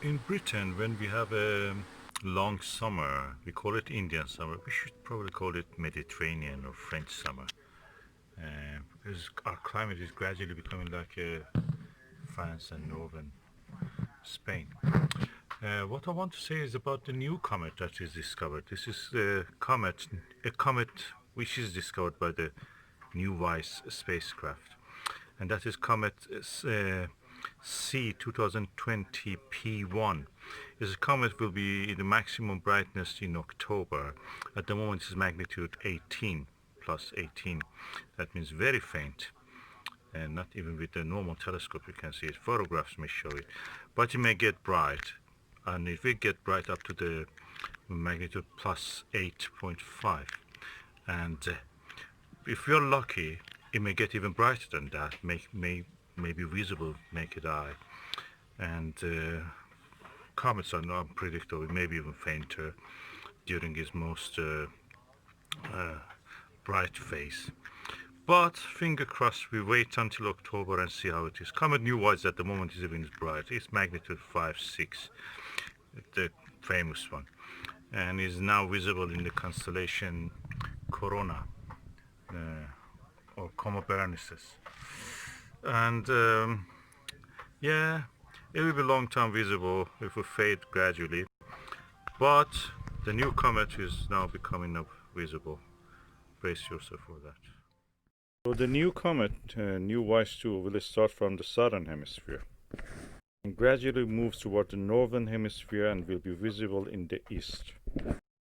In Britain, when we have a long summer, we call it Indian summer. We should probably call it Mediterranean or French summer, because our climate is gradually becoming like France and northern Spain. What I want to say is about the new comet that is discovered. This is a comet which is discovered by the NEOWISE spacecraft, and that is Comet C 2020 P1. This comet will be the maximum brightness in October. At the moment, it's magnitude 18 plus 18. That means very faint, and not even with the normal telescope you can see it. Photographs may show it, but it may get bright, and it will get bright up to the magnitude plus 8.5. And if you're lucky, it may get even brighter than that, may be visible naked eye. And comets are unpredictable, maybe even fainter during its most bright phase. But finger crossed, we wait until October and see how it is. Comet NEOWISE at the moment is even bright. It's magnitude 5.6, the famous one, and is now visible in the constellation Corona, or Comet Berenices. And yeah, it will be long time visible. It will fade gradually, but the new comet is now becoming visible. Brace yourself for that. So the new comet, NEOWISE-2, will start from the southern hemisphere and gradually moves toward the northern hemisphere and will be visible in the east,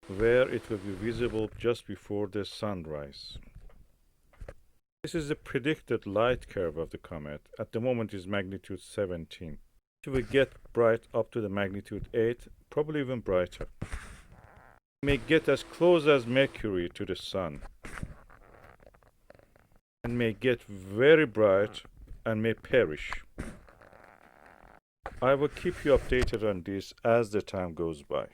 where it will be visible just before the sunrise. This is the predicted light curve of the comet. At the moment is magnitude 17. It will get bright up to the magnitude 8, probably even brighter. It may get as close as Mercury to the sun, and may get very bright and may perish. I will keep you updated on this as the time goes by.